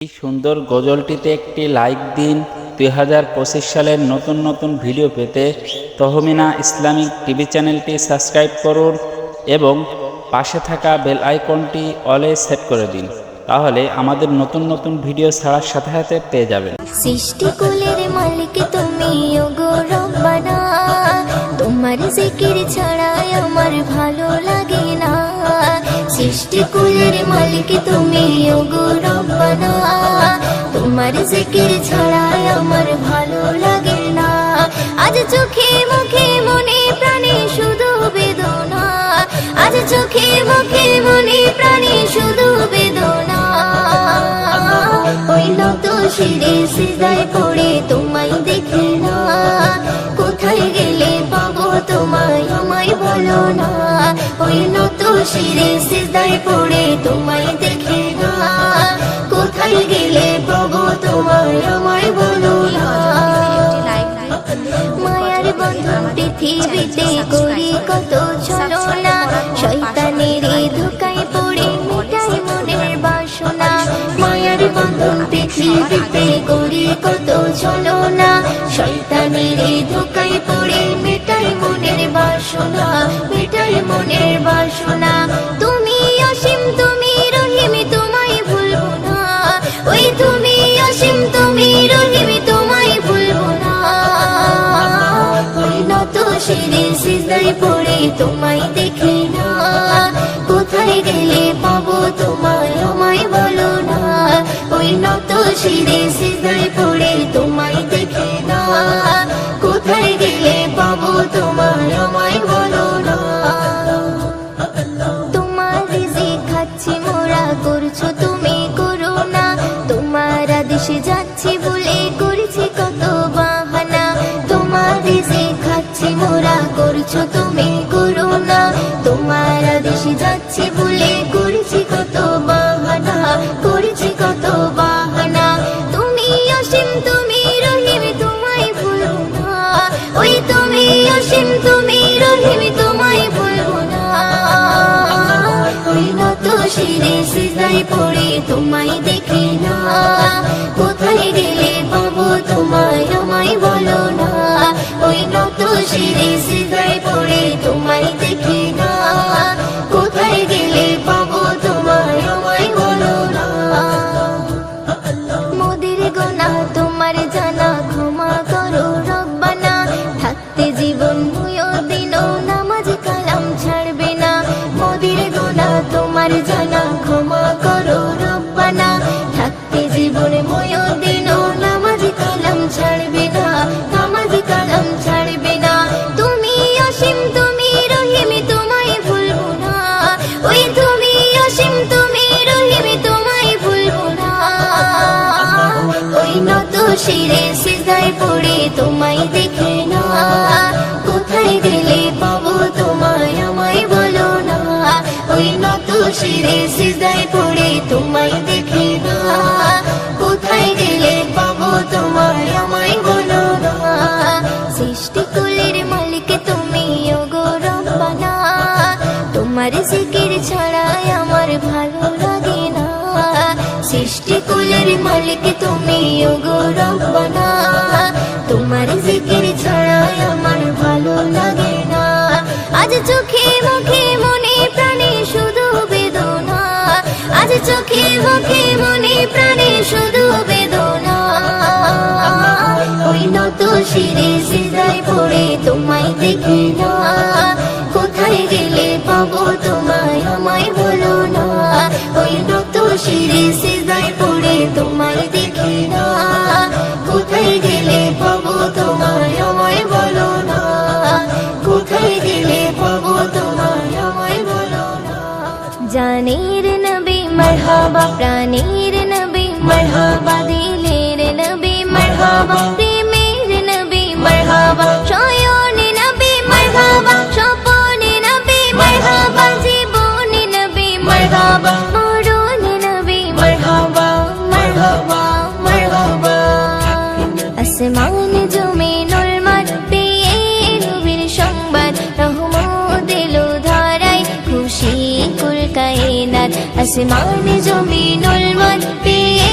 এই সুন্দর গজলটিতে একটি লাইক দিন। 2025 সালের নতুন নতুন ভিডিও পেতে তহমিনা ইসলামিক টিভি চ্যানেলটি সাবস্ক্রাইব করুন এবং পাশে থাকা বেল আইকনটি অলে সেট করে দিন, তাহলে আমাদের নতুন নতুন ভিডিও ছাড়ার সাথে সাথে পেয়ে যাবেন। সৃষ্টিকুলের মালিক তুমি ওগো রব্বানা, তোমার জিকির ছাড়া আমার ভালো লাগে না। সৃষ্টিকুলের মালিক তুমি ওগো রব্বানা, তোমার জিকির ছাড়া আমার ভালো লাগে না। আজ চোখে মুখে মনে প্রাণে শুধু বেদনা, আজ চোখে মুখে মনে প্রাণে শুধু বেদনা। ওই নত শিরে সিজদায় পড়ে তোমায় দেখে না, কোথায় গেলে পাবো তোমায় আমায় বলো না। ওই নত শিরে সিজদায় পড়ে তোমায় দেখে না, কোথায় গেলে পাবো তোমায় আমায় বলো না। মায়ার বন্ধন পৃথিবীতে করি কত ছলনা, শয়তানের ধোকায় পড়ে মিটাই মনের বাসনা। মায়ার বন্ধন পৃথিবীতে করি কত ছলনা, শয়তানের ধোকায় পড়ে মিটাই মনের বাসনা, মিটাই মনের বাসনা। তুমি অসীম তুমি রহিম তোমায় ভুলবো না, ওই তুমি অসীম তুমি রহিম তোমায় ভুলবো না। ওই নত শিরে সিজদায় পড়ে তোমায় দেখে না, কোথায় গেলে পাবো তোমায় আমায় বলো না। ওই নত শিরে সিজদায় পড়ে তোমায় দেখে না, কোথায় গেলে পাবো তোমায় আমায় বলো না। তোমার রিজিক খাচ্ছি মোরা করছো তুমি করুণা, তোমার আদেশে যাচ্ছি বলে করেছি কত বাহানা। তোমার রিজিক খাচ্ছি মোরা করছো তুমি করুণা, তোমার আদেশে যাচ্ছি বলে করেছি কত বাহানা, করেছি কত বাহানা। তুমি অসীম তুমি রহিম তোমায় ভুলবো না, ওই তুমি অসীম তুমি রহিম তোমায় ভুলবো না। ওই নত শিরে সিজদায় পড়ে তোমায় দেখে না, কোথায় গেলে পাবো তোমায় আমায় বলো না। ওই নত শিরে সিজদায় পড়ে তোমায় দেখে না, কোথায় গেলে পাবো তোমায় আমায় বলো না। মোদের গোনা তোমার জানা ক্ষমা করো রব্বানা, থাকতে জীবন দিনও নামাজ কালাম ছাড়বে না। মোদের গোনা তোমার জানা ক্ষমা করো রব্বানা, থাকতে জীবন দিনও নামাজ কালাম ছাড়বে না, নামাজ কালাম ছাড়বে না। তুমি অসীম তুমি রহিম তোমায় ভুলবো না, ওই তুমি অসীম তুমি রহিম তোমায় ভুলবো না। ওই নত শিরে সিজদায় পড়ে তোমায় দেখে না, কোথায় গেলে পাবো তোমায় আমায় বলো না। ওই নত শিরে সিজদায় পড়ে তোমায় দেখে না, কোথায় গেলে পাবো তোমায় আমায় বলো না। সৃষ্টিকুলের মালিক তুমি ওগো রব্বানা, তোমার জিকির ছাড়া আমার ভালো লাগে না। সৃষ্টিকুলের মালিক তুমি ওগো রব্বানা, তোমার জিকির ছাড়া আমার ভালো লাগে না। আজ চোখে মুখে মনে প্রাণে শুধু বেদনা, আজ চোখে মুখে মনে প্রাণে শুধু বেদনা। ওই নত শিরে সিজদায় পড়ে তোমায় দেখে না, কোথায় গেলে পাবো তোমায় আমায় বলো না। ওই নত শিরে সিজদায় পড়ে তোমায় দেখে না, কোথায় গেলে পাবো তোমায় আমায় বলো না, কোথায় গেলে পাবো তোমায় আমায় বলো না। জানের নবী মারহাবা, প্রাণের নবী মারহাবা, দিলের নবী মারহাবা, প্রেমের নবী মারহাবা, শয়ন নবী মারহাবা, স্বপন নবী মারহাবা, জীবন নবী মারহাবা, মরণ নবী মারহাবা, মারহাবা, মারহাবা। আসমান জমিনুল মাঠ পেয়ে নবীর সংবাদ, রহমত এলো ধারায় খুশি কুল কায়নাত। আসমান জমিনুল মাঠ পেয়ে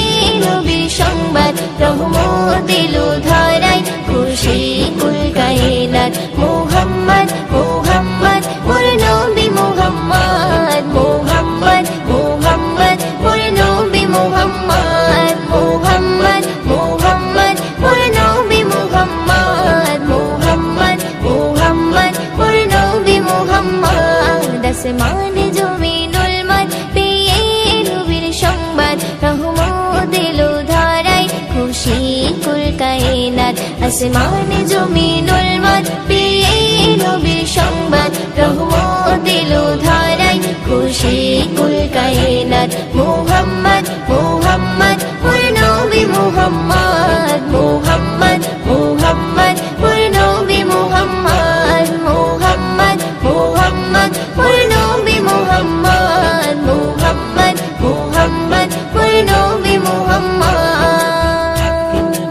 আসমানে জমিনুল মত পেয়ে নবীর সংবাদ রহমত এলো ধারায় খুশি কুল কায়নাত মুহাম্মদ মুহাম্মদ ওই নবী মুহাম্মদ মুহাম্মদ মুহাম্মদ ওই নবী মুহাম্মদ মুহাম্মদ মুহাম্মদ ওই নবী মুহাম্মদ মুহাম্মদ মুহাম্মদ ওই নবী মুহাম্মদ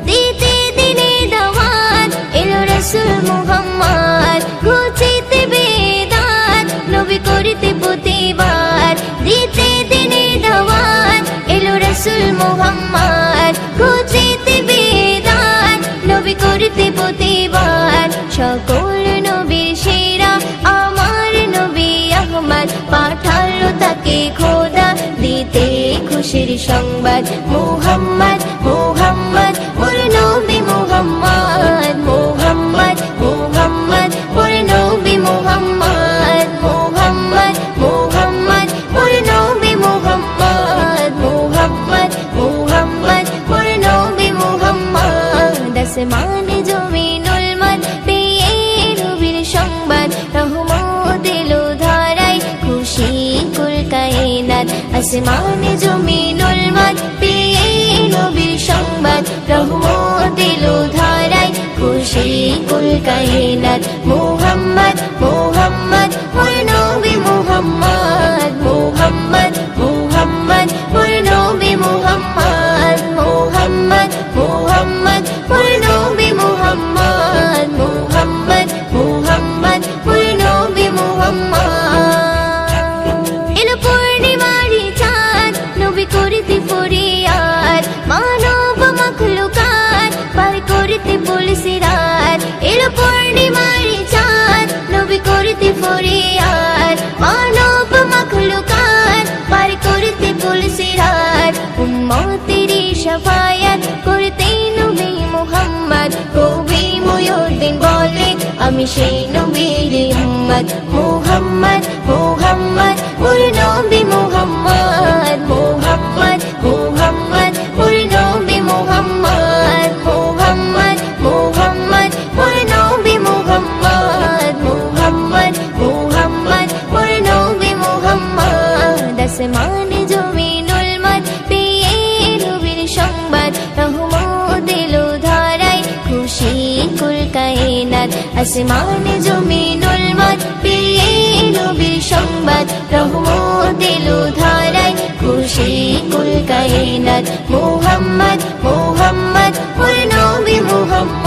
দিতে দিনে দাওয়াত এলো রাসূল মুহাম্মদ ঘুচিতে বেদাত নবী করিতে প্রতিবার দিতে দিনে দাওয়াত এলো রাসূল মুহাম্মদ ঘুচিতে বেদাত নবী করিতে প্রতিবার সকল নবীর সেরা আমার নবী আহমদ পাঠালো তাকে খোদা দিতে খুশির সংবাদ মুহাম্মদ মুহাম্মদ ওর নবী মুহাম্মদ মুহাম্মদ মুহাম্মদ ওর নবী মুহাম্মদ মুহাম্মদ মুহাম্মদ ওর নবী মুহাম্মদ মুহাম্মদ মুহাম্মদ ওর নবী মুহাম্মদ আসমানে জমিনুল মত পেয়ে নবীর সংবাদ রহমত এলো ধারায় খুশি কুল কায়নাত আসমানে জমিনুল মত পেয়ে নবীর সংবাদ রহমত এলো ধারায় খুশি কুল কায়নাত মুহাম্মদ মুহাম্মদ ওই নবী মুহাম্মদ মুহাম্মদ মুহাম্মদ ওই নবী মুহাম্মদ মুহাম্মদ মুহাম্মদ ওই নবী মুহাম্মদ মুহাম্মদ মুহাম্মদ ওই নবী মুহাম্মদ এলো পূর্ণিমারি চাঁদ নবী করিতে ফরিয়াদ মানব মাখলুকাত পার করিতে পুলিশি রাত এলো পূর্ণিমারি চাঁদ নবী করিতে ফরিয়াদ মানব মাখলুকাত পার করিতে পুলিশি রাত উম্মতের শাফায়াত করতে নবী মুহাম্মদ কবি মুয়ুদ্দিন বলে আমি সেই নবীর উম্মত মুহাম্মদ মুহাম্মদ ওই নবী মুহাম্মদ মুহাম্মদ মুহাম্মদ ওই নবী মুহাম্মদ মুহাম্মদ মুহাম্মদ ওই নবী মুহাম্মদ মুহাম্মদ মুহাম্মদ ওই নবী মুহাম্মদ আসমানে জমিনুল মত পেয়ে নবীর সংবাদ রহমত এলো ধারায় খুশি কুল কায়নাত আসমানে জমিনুল মত পেয়ে নবীর সংবাদ রহমত এলো ধারায় খুশি কুল কায়নাত মুহাম্মদ মুহাম্মদ ওই নবী মুহাম্মদ